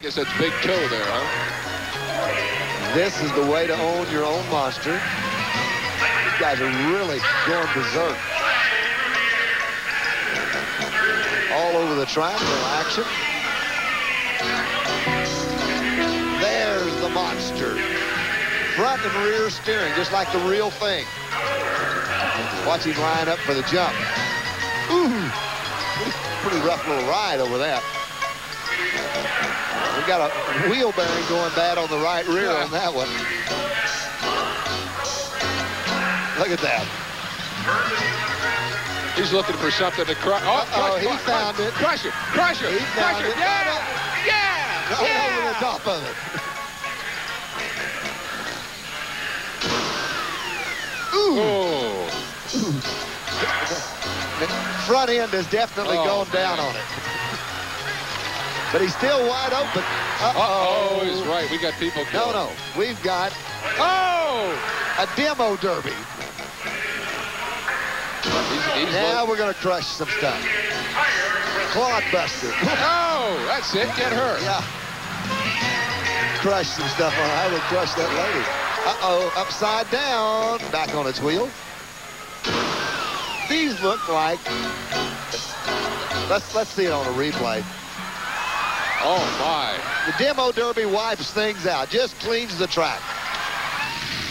Guess that's big toe there, huh? This is the way to own your own monster. These guys are really going berserk. All over the track, little action. There's the monster. Front and rear steering, just like the real thing. Watch him line up for the jump. Ooh, pretty rough little ride over that. We got a wheel bearing going bad on the right rear on that one. Look at that. He's looking for something to crush. Oh, he found it. Crush it. Crush it. He found it. Yeah. Yeah. Right over the top of it. Ooh. Oh. The front end has definitely gone down on it. But he's still wide open. Uh-oh. He's right. We got people killed. No. We've got a demo derby. Now we're going to crush some stuff. Clodbuster. Oh, that's it. Get her. Yeah. Crush some stuff on. I would crush that lady. Uh-oh, upside down. Back on its wheel. These look like... Let's see it on a replay. Oh, my. The demo derby wipes things out. Just cleans the track.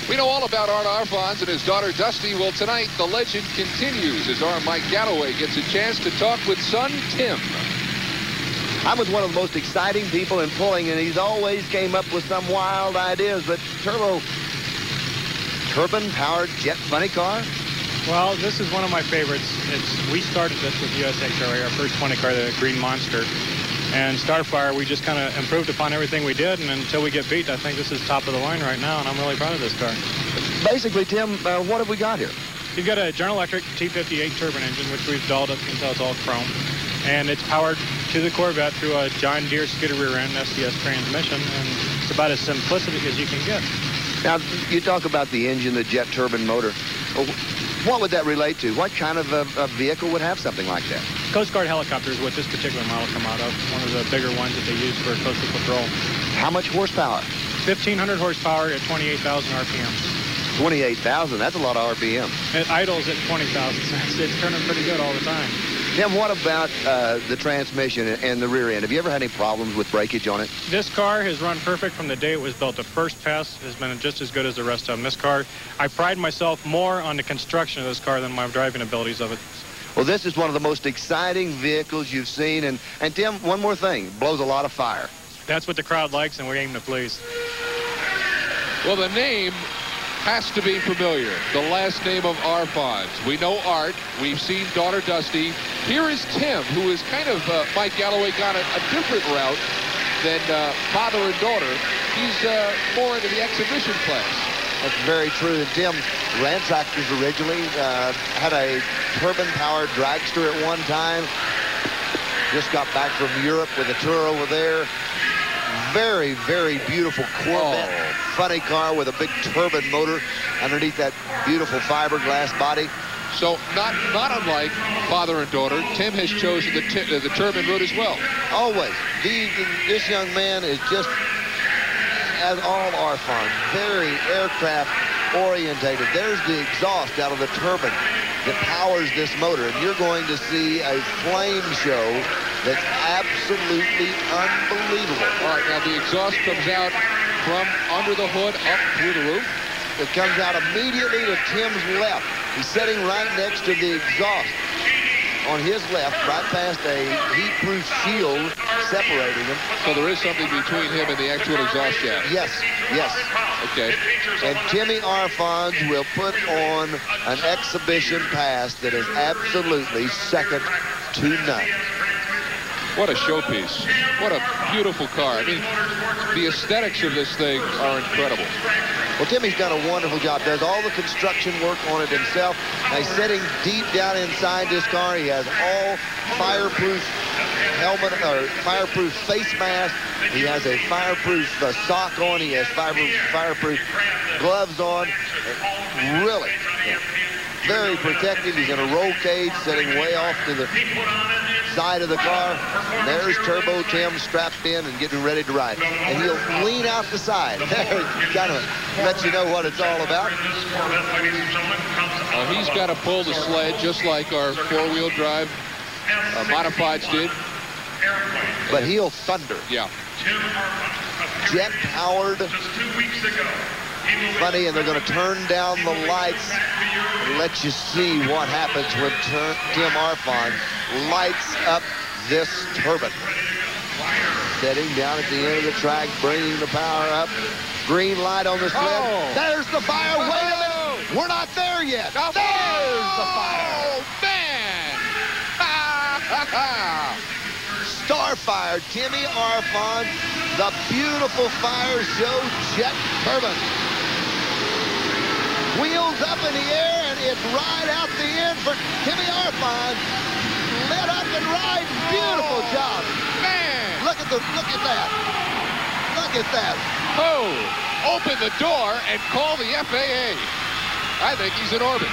We know all about Art Arfons and his daughter Dusty. Well, tonight, the legend continues as our Mike Galloway gets a chance to talk with son Tim. I'm with one of the most exciting people in pulling, and he's always came up with some wild ideas, but turbine-powered jet funny car? Well, this is one of my favorites. We started this with USHRA, our first 20 car, the Green Monster. And Starfire, we just kind of improved upon everything we did, and until we get beat, I think this is top of the line right now, and I'm really proud of this car. Basically, Tim, what have we got here? You've got a General Electric T58 turbine engine, which we've dolled up until it's all chrome. And it's powered to the Corvette through a John Deere skidder rear end SDS transmission, and it's about as simplistic as you can get. Now, you talk about the engine, the jet turbine motor. What would that relate to? What kind of a vehicle would have something like that? Coast Guard helicopters, what this particular model come out of, one of the bigger ones that they use for coastal patrol. How much horsepower? 1,500 horsepower at 28,000 RPMs. 28,000, that's a lot of RPM. It idles at 20,000, so it's turning pretty good all the time. Tim, what about the transmission and the rear end? Have you ever had any problems with breakage on it? This car has run perfect from the day it was built. The first pass has been just as good as the rest of them. This car, I pride myself more on the construction of this car than my driving abilities of it. Well, this is one of the most exciting vehicles you've seen. And Tim, one more thing, blows a lot of fire. That's what the crowd likes, and we aim to please. Well, the name has to be familiar. The last name of Arfons. We know Art. We've seen daughter Dusty. Here is Tim, who is kind of, Mike Galloway got a different route than father and daughter. He's more into the exhibition class. That's very true. And Tim ran tractors originally, had a turbine-powered dragster at one time. Just got back from Europe with a tour over there. Very, very beautiful Corvette. Funny car with a big turbine motor underneath that beautiful fiberglass body. So not unlike father and daughter, Tim has chosen the turbine route as well. Always. This young man is just, as all Arfons, very aircraft orientated. There's the exhaust out of the turbine that powers this motor, and you're going to see a flame show that's absolutely unbelievable. All right, now the exhaust comes out from under the hood up through the roof. It comes out immediately to Tim's left. He's sitting right next to the exhaust on his left, right past a heat-proof shield separating them. So there is something between him and the actual exhaust shaft. Yes, yes. Okay. And Timmy Arfons will put on an exhibition pass that is absolutely second to none. What a showpiece. What a beautiful car. I mean, the aesthetics of this thing are incredible. Well, Timmy's done a wonderful job. Does all the construction work on it himself. Now, he's sitting deep down inside this car. He has all fireproof helmet or fireproof face mask. He has a fireproof sock on. He has fireproof gloves on. Really, very protected. He's in a roll cage sitting way off to the side of the car. And there's Turbo Tim strapped in and getting ready to ride. And he'll lean out the side. There, kind of lets you know what it's all about. He's got to pull the sled just like our four-wheel drive modifieds did. But he'll thunder. Yeah. Jet-powered. Funny, and they're going to turn down the lights and let you see what happens when Tim Arfon lights up this turbine. Setting down at the end of the track, bringing the power up. Green light on the sled. Oh. There's the fire. Wait a minute. We're not there yet. There's the fire. Oh, man. Starfire, Timmy Arfon, the beautiful fire show jet turbine. Wheels up in the air, and it's right out the end for Timmy Arfon. Lit up and ride. Beautiful job. Man. Look at that. Look at that. Oh, open the door and call the FAA. I think he's in orbit.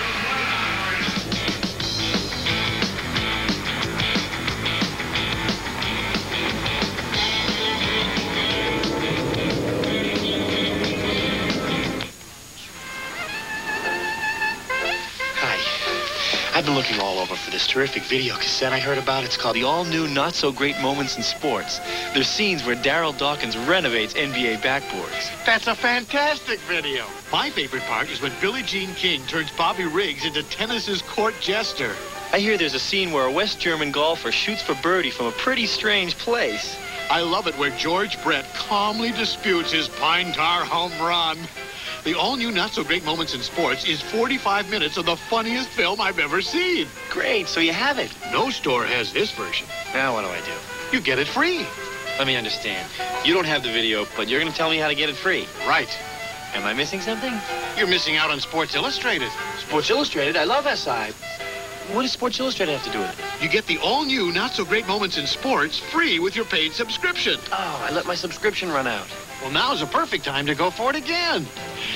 I've been looking all over for this terrific video cassette I heard about. It's called The All-New Not-So-Great Moments in Sports. There's scenes where Darryl Dawkins renovates NBA backboards. That's a fantastic video. My favorite part is when Billie Jean King turns Bobby Riggs into tennis's court jester. I hear there's a scene where a West German golfer shoots for birdie from a pretty strange place. I love it where George Brett calmly disputes his pine tar home run. The all-new Not-So-Great Moments in Sports is 45 minutes of the funniest film I've ever seen. Great, so you have it. No store has this version. Now what do I do? You get it free. Let me understand. You don't have the video, but you're going to tell me how to get it free. Right. Am I missing something? You're missing out on Sports Illustrated. Sports Illustrated? I love SI. What does Sports Illustrated have to do with it? You get the all-new Not-So-Great Moments in Sports free with your paid subscription. Oh, I let my subscription run out. Well, now's a perfect time to go for it again.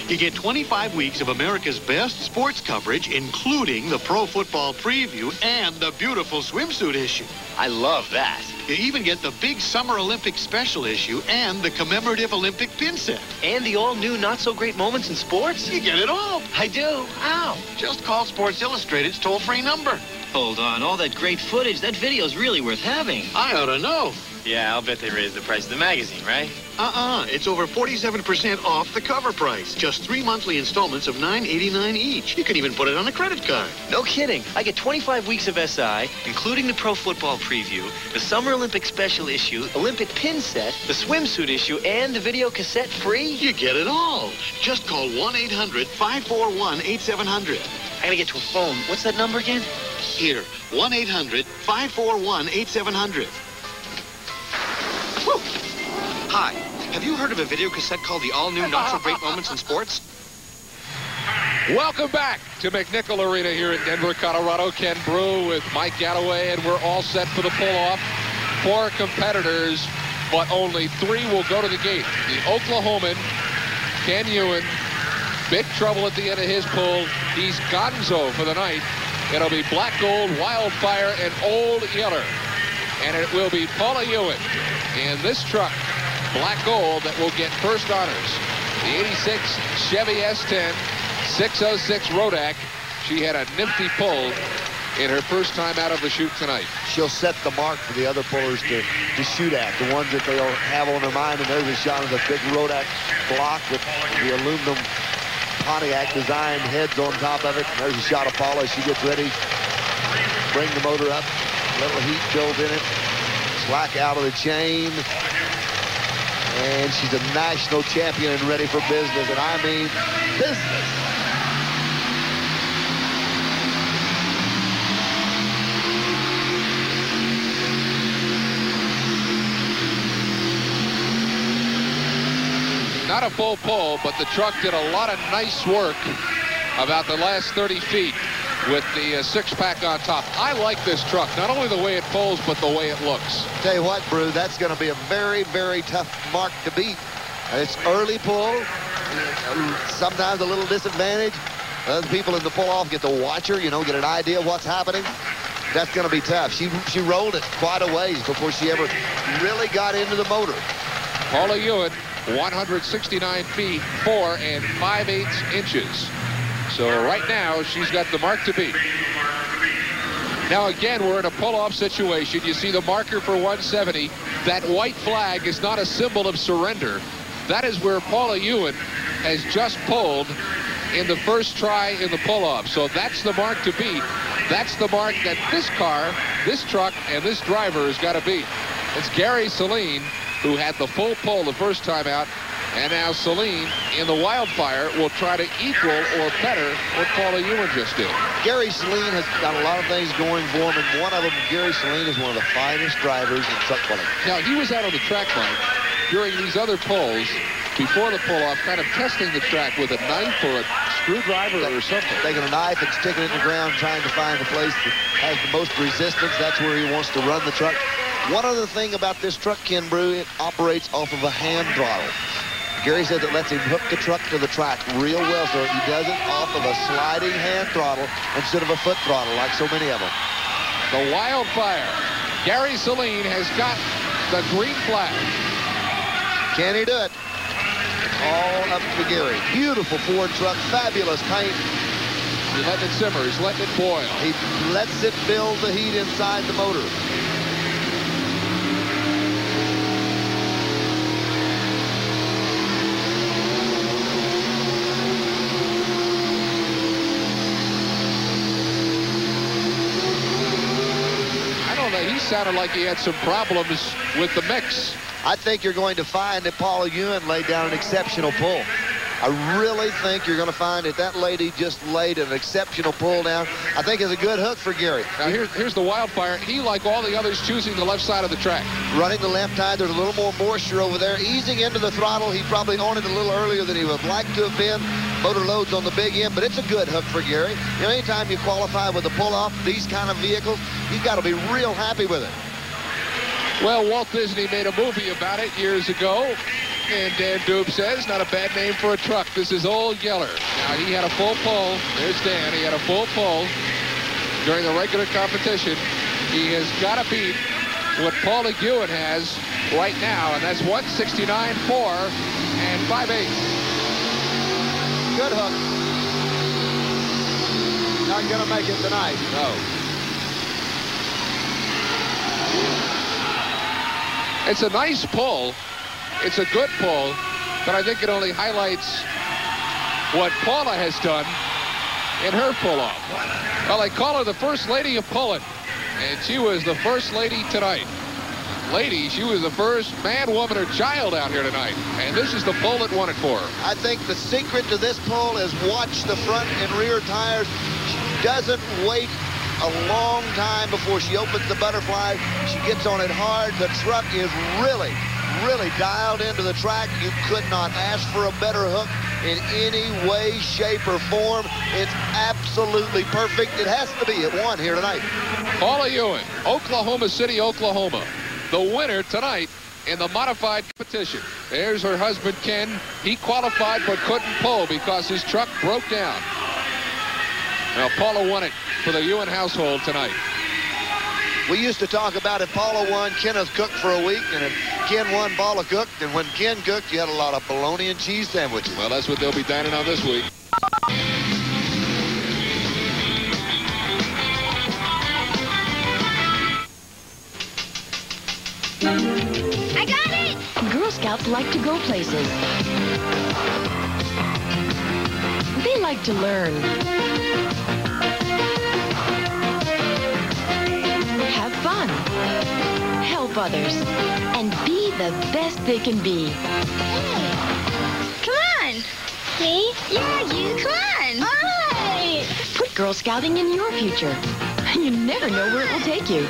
You get 25 weeks of America's best sports coverage, including the Pro Football Preview and the beautiful swimsuit issue. I love that. You even get the big Summer Olympic special issue and the commemorative Olympic pin set. And the all-new Not-So-Great Moments in Sports? You get it all. I do. How? Just call Sports Illustrated's toll-free number. Hold on. All that great footage, that video's really worth having. I ought to know. Yeah, I'll bet they raised the price of the magazine, right? It's over 47% off the cover price. Just 3 monthly installments of $9.89 each. You can even put it on a credit card. No kidding. I get 25 weeks of SI, including the Pro Football Preview, the Summer Olympic special issue, Olympic pin set, the swimsuit issue, and the video cassette free. You get it all. Just call 1-800-541-8700. I gotta get to a phone. What's that number again? Here, 1-800-541-8700. Hi, have you heard of a video cassette called The All-New Not-So-Great Moments in Sports? Welcome back to McNichols Arena here in Denver, Colorado. Ken Brew with Mike Galloway, and we're all set for the pull-off. 4 competitors, but only 3 will go to the gate. The Oklahoman, Ken Ewan, big trouble at the end of his pull. He's gonzo for the night. It'll be Black Gold, Wildfire, and Old Yeller. And it will be Paula Ewan in this truck, Black Gold, that will get first honors. The 86 Chevy S10, 606 Rodak. She had a nifty pull in her first time out of the chute tonight. She'll set the mark for the other pullers to shoot at, the ones that they'll have on their mind. And there's a shot of the big Rodak block with the aluminum Pontiac designed heads on top of it. And there's a shot of Paula as she gets ready. Bring the motor up. Little heat built in it. Slack out of the chain. And she's a national champion and ready for business. And I mean business. Not a full pull, but the truck did a lot of nice work about the last 30 feet with the 6-pack on top. I like this truck, not only the way it pulls, but the way it looks. Tell you what, Brew, that's going to be a very, very tough mark to beat. It's early pull, sometimes a little disadvantage. Other people in the pull-off get to watch her, you know, get an idea of what's happening. that's going to be tough. She rolled it quite a ways before she ever really got into the motor. Paula Ewing, 169 feet, 4 5/8 inches. So right now, she's got the mark to beat. Now again, we're in a pull-off situation. You see the marker for 170. That white flag is not a symbol of surrender. That is where Paula Ewing has just pulled in the first try in the pull-off. So that's the mark to beat. That's the mark that this car, this truck, and this driver has got to beat. It's Gary Saline who had the full pull the first time out. And now Saline in the Wildfire will try to equal or better what Paula Ewing just did. Gary Saline has got a lot of things going for him, and one of them, Gary Saline, is one of the finest drivers in truck pulling. Now, he was out on the track, Mike, during these other pulls, before the pull-off, kind of testing the track with a knife or a screwdriver or something. Taking a knife and sticking it in the ground, trying to find the place that has the most resistance. That's where he wants to run the truck. One other thing about this truck, Ken Brew, it operates off of a hand throttle. Gary said it lets him hook the truck to the track real well, so he does it off of a sliding hand throttle instead of a foot throttle like so many of them. The Wildfire. Gary Saline has got the green flag. Can he do it? All up to Gary. Beautiful Ford truck, fabulous paint. He's letting it simmer, he's letting it boil. He lets it build the heat inside the motor. He sounded like he had some problems with the mix. I think you're going to find that Paula Ewing laid down an exceptional pull. I really think you're going to find that lady just laid an exceptional pull down. I think it's a good hook for Gary. Now here's the Wildfire. He, like all the others, choosing the left side of the track. Running the left tire. There's a little more moisture over there. Easing into the throttle. He probably on it a little earlier than he would like to have been. Motor loads on the big end, but it's a good hook for Gary. You know, anytime you qualify with a pull-off, these kind of vehicles, you've got to be real happy with it. Well, Walt Disney made a movie about it years ago. And Dan Doob says, not a bad name for a truck. This is Old Yeller. Now, he had a full pull. There's Dan. He had a full pull during the regular competition. He has got to beat what Paula Ewing has right now, and that's 169.4 5/8. Good hook. Not going to make it tonight. No. It's a nice pull. It's a good pull, but I think it only highlights what Paula has done in her pull-off. Well, they call her the First Lady of Pulling, and she was the First Lady tonight. Lady, she was the first man, woman, or child out here tonight, and this is the pull that won it for her. I think the secret to this pull is watch the front and rear tires. She doesn't wait a long time before she opens the butterfly. She gets on it hard. The truck is really dialed into the track. You could not ask for a better hook in any way, shape, or form. It's absolutely perfect. It has to be. It won here tonight. Paula Ewing, Oklahoma City, Oklahoma, the winner tonight in the modified competition. There's her husband, Ken. He qualified but couldn't pull because his truck broke down. Now, Paula won it for the Ewing household tonight. We used to talk about if Paula won, Kenneth cooked for a week, and if Ken won, Paula cooked, and when Ken cooked, you had a lot of bologna and cheese sandwiches. Well, that's what they'll be dining on this week. I got it! Girl Scouts like to go places. They like to learn. Have fun. Help others. And be the best they can be. Hey. Come on. Me? Yeah, you. Come on. All right. Put Girl Scouting in your future. You never know where it will take you.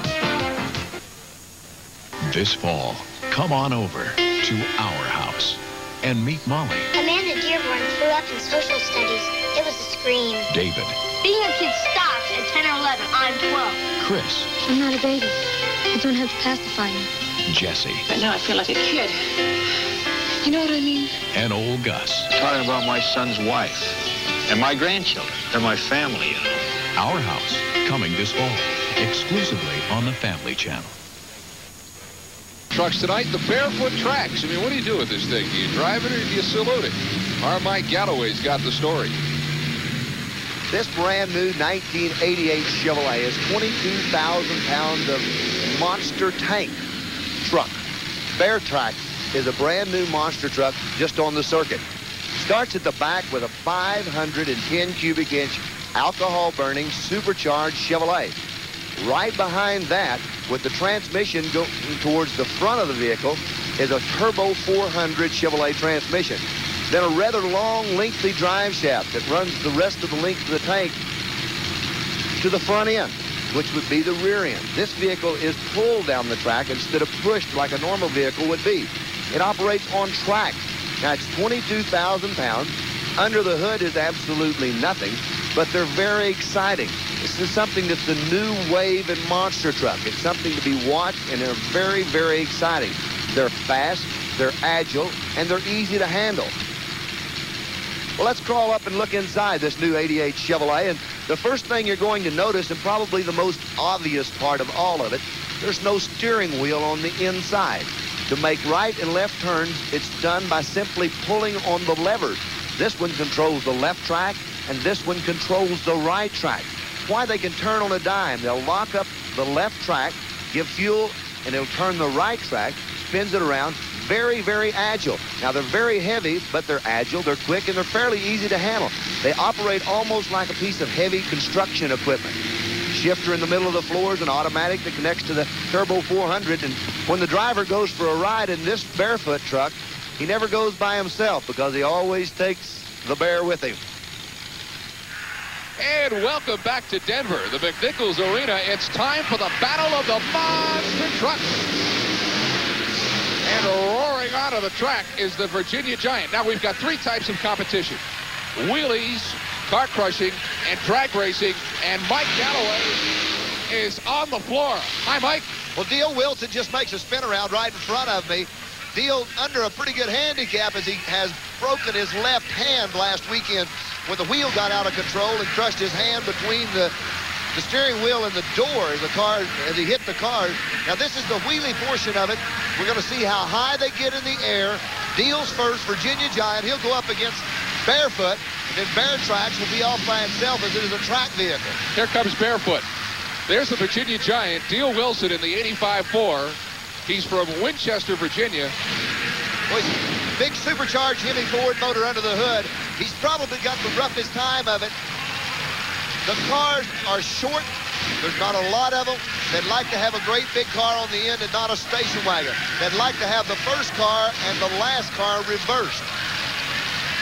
This fall, come on over to our house and meet Molly. Amanda Dearborn flew up in social studies. It was a scream. David. Being a kid stops at 10 or 11. I'm 12. Chris. I'm not a baby. I don't have to pacify me. Jesse. But now I feel like a kid. You know what I mean? And old Gus. Talking about my son's wife and my grandchildren. They're my family, you know. Our house, coming this fall. exclusively on the Family Channel. Trucks tonight, the Barefoot TRAX. I mean, what do you do with this thing? Do you drive it or do you salute it? Our Mike Galloway's got the story. This brand new 1988 Chevrolet is 22,000 pounds of monster tank truck. Bear TRAX is a brand new monster truck just on the circuit. Starts at the back with a 510 cubic inch alcohol burning supercharged Chevrolet. Right behind that, with the transmission going towards the front of the vehicle, is a turbo 400 Chevrolet transmission. Then a rather long, lengthy drive shaft that runs the rest of the length of the tank to the front end, which would be the rear end. This vehicle is pulled down the track instead of pushed like a normal vehicle would be. It operates on track. Now, it's 22,000 pounds. Under the hood is absolutely nothing, but they're very exciting. This is something that's the new wave in monster truck. It's something to be watched, and they're very, very exciting. They're fast, they're agile, and they're easy to handle. Well, let's crawl up and look inside this new 88 Chevrolet, and the first thing you're going to notice, and probably the most obvious part of all of it, there's no steering wheel on the inside. To make right and left turns, it's done by simply pulling on the levers. This one controls the left track, and this one controls the right track. Why they can turn on a dime. They'll lock up the left track, give fuel, and it'll turn the right track, spins it around. Very, very agile. Now, they're very heavy, but they're agile, they're quick, and they're fairly easy to handle. They operate almost like a piece of heavy construction equipment. Shifter in the middle of the floor is an automatic that connects to the Turbo 400, and when the driver goes for a ride in this Barefoot truck, he never goes by himself because he always takes the bear with him. And welcome back to Denver, the McNichols Arena. It's time for the Battle of the Monster Trucks. And roaring onto the track is the Virginia Giant. Now, we've got three types of competition: wheelies, car crushing, and drag racing. And Mike Galloway is on the floor. Hi, Mike. Well, DIEHL Wilson just makes a spin around right in front of me. DIEHL under a pretty good handicap as he has broken his left hand last weekend when the wheel got out of control and crushed his hand between the steering wheel and the door as he hit the car. Now, this is the wheelie portion of it. We're going to see how high they get in the air. DIEHL's first, Virginia Giant. He'll go up against Barefoot, and then Bear TRAX will be off by himself as it is a track vehicle. Here comes Barefoot. There's the Virginia Giant, DIEHL Wilson in the 85-4. He's from Winchester, Virginia. Well, big supercharged Hemi Ford motor under the hood. He's probably got the roughest time of it. The cars are short. There's not a lot of them. They'd like to have a great big car on the end and not a station wagon. They'd like to have the first car and the last car reversed.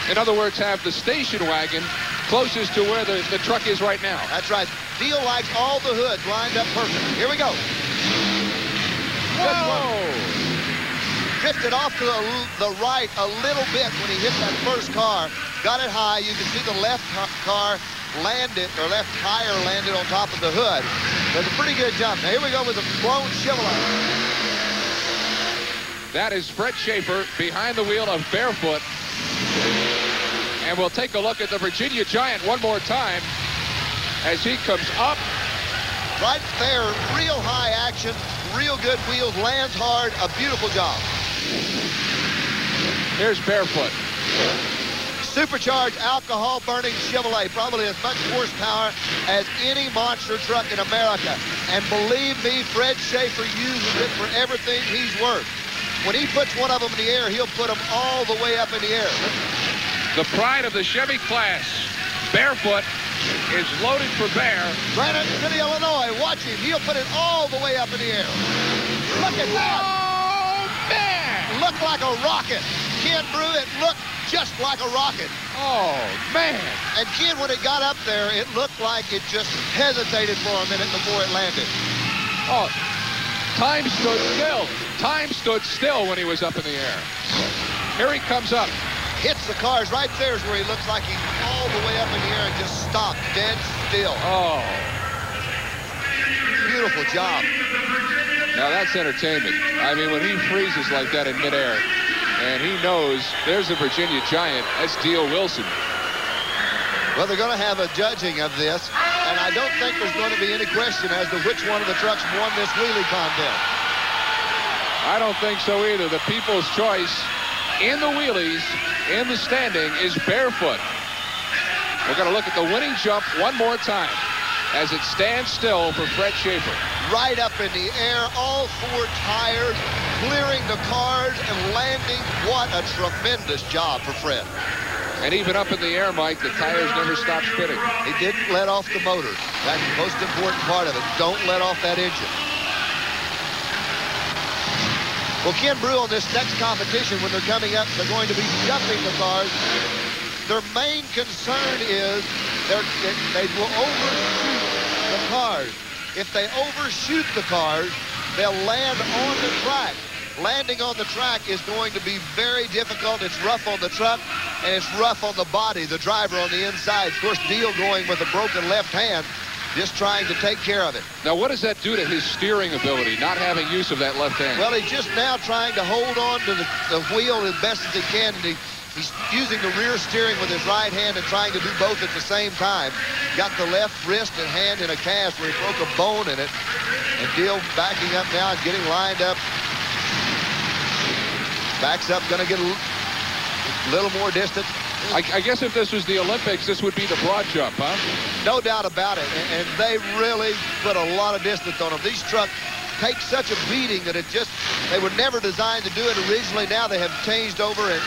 In other words, have the station wagon closest to where the truck is right now. That's right. DIEHL likes all the hoods lined up perfect. Here we go. Whoa! Drifted off to the right a little bit when he hit that first car. Got it high. You can see the left car landed, or left tire landed on top of the hood. There's a pretty good jump. Now, here we go with a blown Chevrolet. That is Fred Schaefer behind the wheel of Barefoot. And we'll take a look at the Virginia Giant one more time as he comes up. Right there, real high action, real good wheels, lands hard, a beautiful job. Here's Barefoot. Supercharged alcohol-burning Chevrolet, probably as much horsepower as any monster truck in America. And believe me, Fred Schaefer uses it for everything he's worth. When he puts one of them in the air, he'll put them all the way up in the air. The pride of the Chevy class, Barefoot, is loaded for bear. Granite City, Illinois, watch him. He'll put it all the way up in the air. Look at that. Oh, man. Looked like a rocket. Ken Brew, it looked just like a rocket. Oh, man. And Ken, when it got up there, it looked like it just hesitated for a minute before it landed. Oh, time stood still. Time stood still when he was up in the air. Here he comes up. Hits the cars right there is where he looks like he's all the way up in the air and just stopped dead still. Oh. Beautiful job. Now that's entertainment. I mean, when he freezes like that in midair, and he knows there's a Virginia Giant, that's DIEHL Wilson. Well, they're going to have a judging of this, and I don't think there's going to be any question as to which one of the trucks won this wheelie contest. I don't think so either. The people's choice in the wheelies, in the standing, is Barefoot. We're going to look at the winning jump one more time as it stands still for Fred Schaefer. Right up in the air, all four tires, clearing the cars and landing. What a tremendous job for Fred. And even up in the air, Mike, the tires never stopped spinning. He didn't let off the motor. That's the most important part of it. Don't let off that engine. Well, Ken Brew, on this next competition, when they're coming up, they're going to be jumping the cars. Their main concern is they will overshoot the cars. If they overshoot the cars, they'll land on the track. Landing on the track is going to be very difficult. It's rough on the truck, and it's rough on the body, the driver on the inside. Of course, DIEHL going with a broken left hand, just trying to take care of it. Now, what does that do to his steering ability, not having use of that left hand? Well, he's just now trying to hold on to the wheel as best as he can. And he's using the rear steering with his right hand and trying to do both at the same time. Got the left wrist and hand in a cast where he broke a bone in it. And DIEHL backing up now and getting lined up. Backs up, going to get a little more distance. I guess if this was the Olympics, this would be the broad jump, huh? No doubt about it. And they really put a lot of distance on them. These trucks take such a beating that they were never designed to do it originally. Now they have changed over and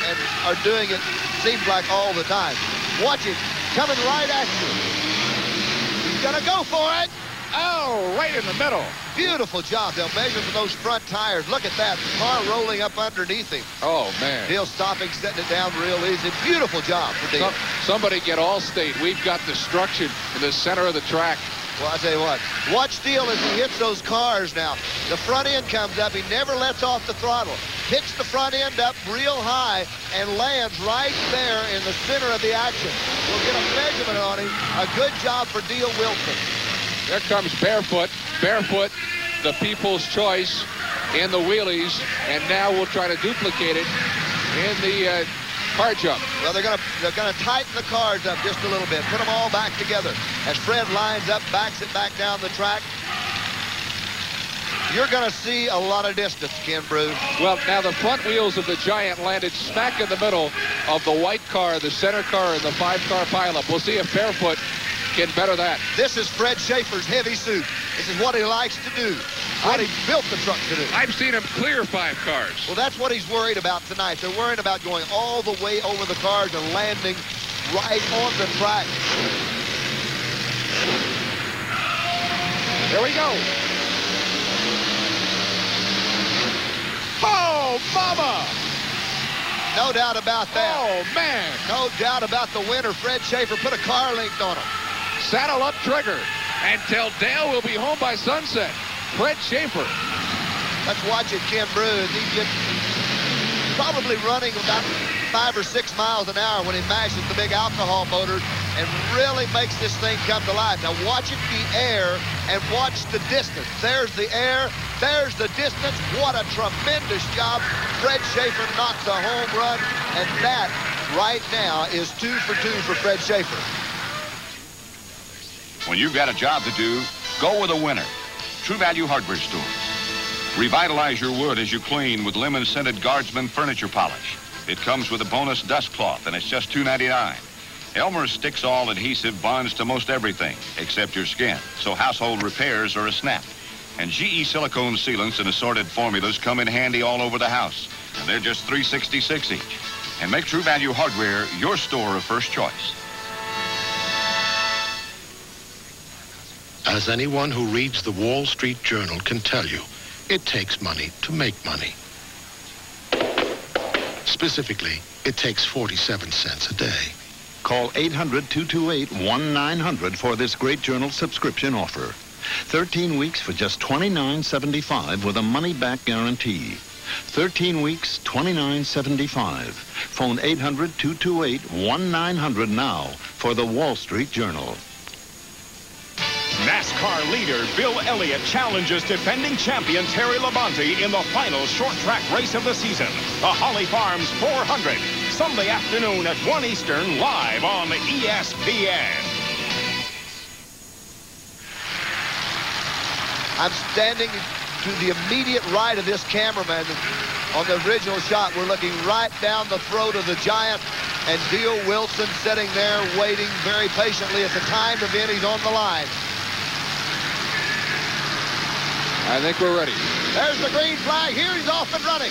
are doing it, seems like, all the time. Watch it, coming right at you. He's going to go for it. Oh, right in the middle. Beautiful job. They'll measure for those front tires. Look at that. The car rolling up underneath him. Oh, man. DIEHL stopping, setting it down real easy. Beautiful job for DIEHL. Somebody get Allstate. We've got destruction in the center of the track. Well, I'll tell you what. Watch DIEHL as he hits those cars now. The front end comes up. He never lets off the throttle. Hits the front end up real high and lands right there in the center of the action. We'll get a measurement on him. A good job for DIEHL Wilson. There comes Barefoot. Barefoot, the people's choice in the wheelies, and now we'll try to duplicate it in the car jump. Well, they're gonna tighten the cars up just a little bit, put them all back together. As Fred lines up, backs it back down the track. You're gonna see a lot of distance, Ken Brew. Well, now the front wheels of the Giant landed smack in the middle of the white car, the center car, and the 5-car pileup. We'll see if Barefoot can better that. This is Fred Schaefer's heavy suit. This is what he likes to do. What he built the truck to do. I've seen him clear 5 cars. Well, that's what he's worried about tonight. They're worried about going all the way over the cars and landing right on the track. Here we go. Oh, mama! No doubt about that. Oh, man. No doubt about the winner. Fred Schaefer put a car length on him. Saddle up trigger until Dale will be home by sunset. Fred Schaefer. Let's watch it, Ken Brew. He gets probably running about 5 or 6 miles an hour when he mashes the big alcohol motors and really makes this thing come to life. Now watch it the air and watch the distance. There's the air. There's the distance. What a tremendous job. Fred Schaefer knocks a home run, and that right now is 2 for 2 for Fred Schaefer. When you've got a job to do, go with a winner. True Value Hardware Stores. Revitalize your wood as you clean with lemon-scented Guardsman furniture polish. It comes with a bonus dust cloth, and it's just $2.99. Elmer's Stick-All adhesive bonds to most everything except your skin, so household repairs are a snap. And GE silicone sealants and assorted formulas come in handy all over the house, and they're just $3.66 each. And make True Value Hardware your store of first choice. As anyone who reads the Wall Street Journal can tell you, it takes money to make money. Specifically, it takes 47 cents a day. Call 800-228-1900 for this great journal subscription offer. 13 weeks for just $29.75 with a money-back guarantee. 13 weeks, $29.75. Phone 800-228-1900 now for the Wall Street Journal. NASCAR leader Bill Elliott challenges defending champion Terry Labonte in the final short track race of the season, the Holly Farms 400, Sunday afternoon at 1 Eastern, live on ESPN. I'm standing to the immediate right of this cameraman. On the original shot, we're looking right down the throat of the Giant, and DIEHL Wilson sitting there waiting very patiently. It's a timed event. He's on the line. I think we're ready. There's the green flag. Here he's off and running.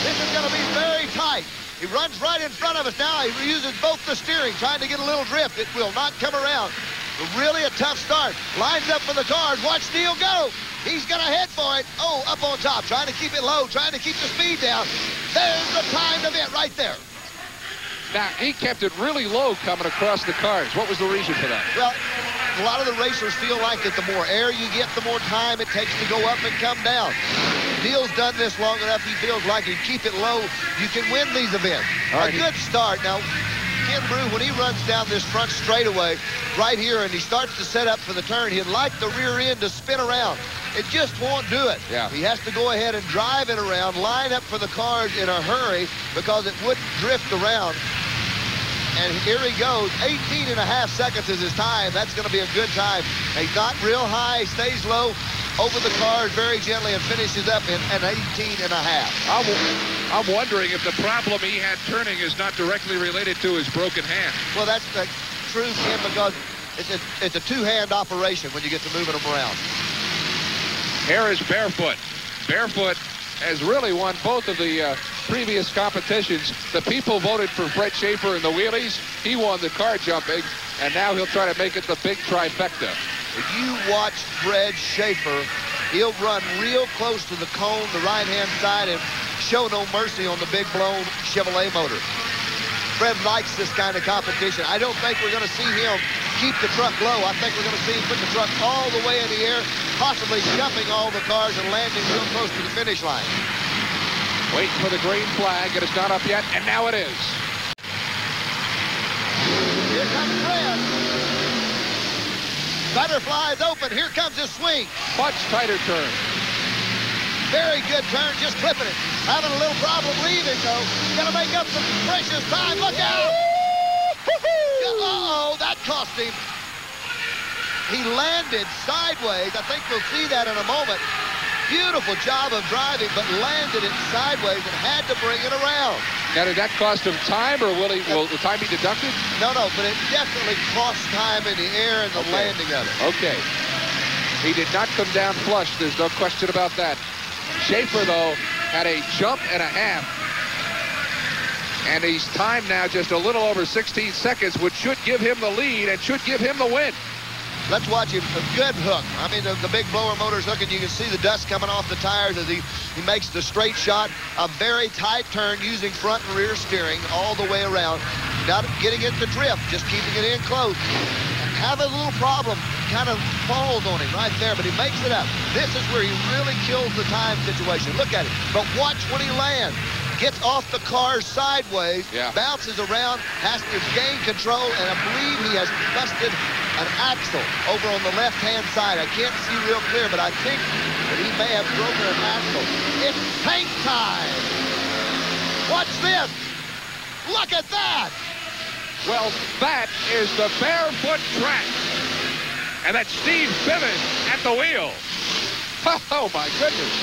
This is going to be very tight. He runs right in front of us now. He uses both the steering, trying to get a little drift. It will not come around. But really a tough start. Lines up for the cars. Watch DIEHL go. He's going to head for it. Oh, up on top, trying to keep it low, trying to keep the speed down. There's the timed event right there. Now, he kept it really low coming across the cars. What was the reason for that? Well, a lot of the racers feel like that the more air you get, the more time it takes to go up and come down. DIEHL's done this long enough. He feels like you keep it low, you can win these events. A good start. Now, Ken Brew, when he runs down this front straightaway right here and he starts to set up for the turn, he'd like the rear end to spin around. It just won't do it. Yeah. He has to go ahead and drive it around, line up for the cars in a hurry because it wouldn't drift around. And here he goes. 18 and a half seconds is his time. That's going to be a good time. He's not real high, stays low over the cars very gently and finishes up in an 18 and a half. I'm wondering if the problem he had turning is not directly related to his broken hand. Well, that's true, Ken, because it's a two-hand operation when you get to moving them around. Here is Barefoot. Barefoot has really won both of the previous competitions. The people voted for Fred Schaefer in the wheelies. He won the car jumping, and now he'll try to make it the big trifecta. If you watch Fred Schaefer, he'll run real close to the cone, the right-hand side, and show no mercy on the big blown Chevrolet motor. Fred likes this kind of competition. I don't think we're going to see him keep the truck low. I think we're going to see him put the truck all the way in the air, possibly jumping all the cars and landing real close to the finish line. Waiting for the green flag. It is not up yet, and now it is. Here comes Fred. Butterfly is open. Here comes his swing. Much tighter turn. Very good turn, just clipping it. Having a little problem leaving, though. Gonna make up some precious time. Look out! Uh-oh, that cost him. He landed sideways. I think we'll see that in a moment. Beautiful job of driving, but landed it sideways and had to bring it around. Now, did that cost him time, or will the time be deducted? No, but it definitely cost time in the air and the landing of it. Okay. He did not come down flush. There's no question about that. Schaefer, though, had a jump and a half. And he's timed now just a little over 16 seconds, which should give him the lead and should give him the win. Let's watch him. A good hook. I mean, the big blower motor's hooking. You can see the dust coming off the tires as he makes the straight shot. A very tight turn using front and rear steering all the way around. Not getting it to drift, just keeping it in close. Have a little problem. Kind of falls on him right there, but he makes it up. This is where he really kills the time situation. Look at it. But watch when he lands. Gets off the car sideways, bounces around, has to gain control, and I believe he has busted an axle over on the left-hand side. I can't see real clear, but I think that he may have broken an axle. It's tank time. Watch this. Look at that. Well, that is the Barefoot track. And that's Steve Bivens at the wheel. Oh, my goodness.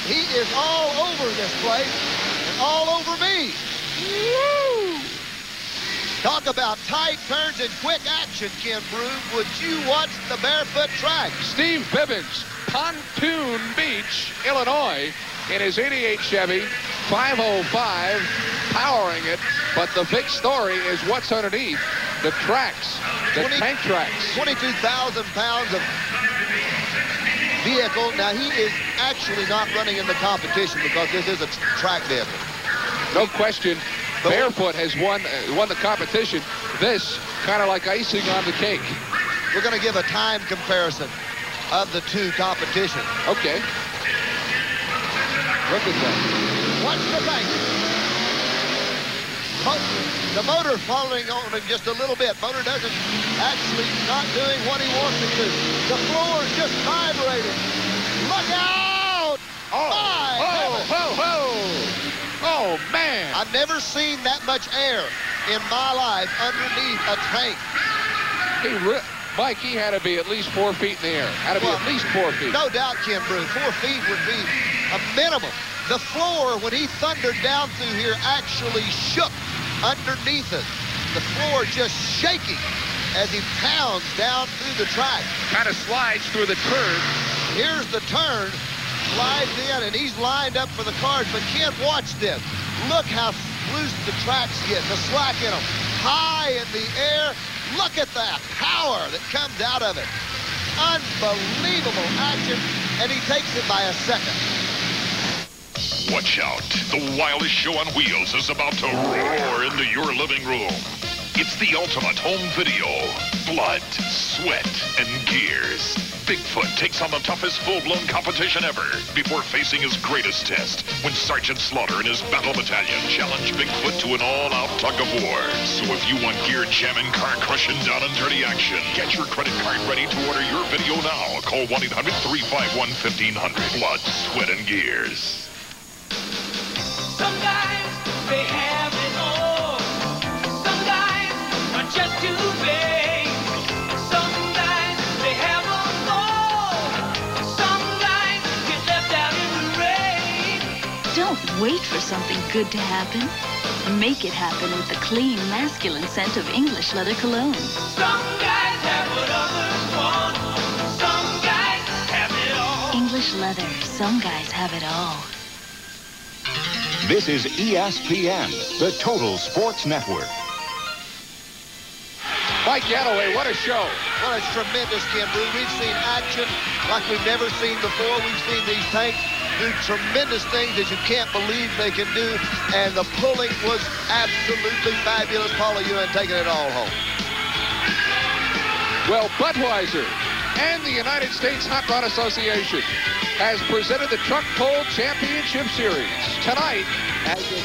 He is all over this place and all over me. Woo! Talk about tight turns and quick action, Ken Brew. Would you watch the Barefoot track? Steve Bivens, Pontoon Beach, Illinois, in his 88 Chevy, 505, powering it. But the big story is what's underneath, the tracks, the tank tracks. 22,000 pounds of vehicle. Now, he is actually not running in the competition because this is a track vehicle. No question. Barefoot has won the competition. This kind of like icing on the cake. We're going to give a time comparison of the two competitions. Okay. Look at that. Watch the tank. The motor following on him just a little bit. Motor doesn't actually not doing what he wants it to. The floor is just vibrating. Look out! Oh, man. I've never seen that much air in my life underneath a tank. Mike, he had to be at least 4 feet in the air. Had to be at least 4 feet. No doubt, Ken Brew. 4 feet would be a minimum. The floor, when he thundered down through here, actually shook underneath us. The floor just shaking as he pounds down through the track. Kind of slides through the turn. Here's the turn. Slides in, and he's lined up for the cars. But Ken, watch this. Look how loose the tracks get, the slack in them. High in the air. Look at that power that comes out of it. Unbelievable action, and he takes it by a second. Watch out. The wildest show on wheels is about to roar into your living room. It's the ultimate home video. Blood, sweat, and gears. Bigfoot takes on the toughest full-blown competition ever before facing his greatest test when Sergeant Slaughter and his battle battalion challenge Bigfoot to an all-out tug of war. So if you want gear-jamming, car-crushing, down-and-dirty action, get your credit card ready to order your video now. Call 1-800-351-1500. Blood, sweat, and gears. Some guys, they have it all. Some guys are just too big. Some guys, they have them all. Some guys get left out in the rain. Don't wait for something good to happen. Make it happen with the clean, masculine scent of English leather cologne. Some guys have what others want. Some guys have it all. English leather. Some guys have it all. This is ESPN, the Total Sports Network. Mike Galloway, what a show. Well, it's tremendous, Ken Brew. We've seen action like we've never seen before. We've seen these tanks do tremendous things that you can't believe they can do, and the pulling was absolutely fabulous. Paula Ewing taking it all home. Well, Budweiser and the United States Hot Rod Association has presented the Truck Pull Championship Series tonight as your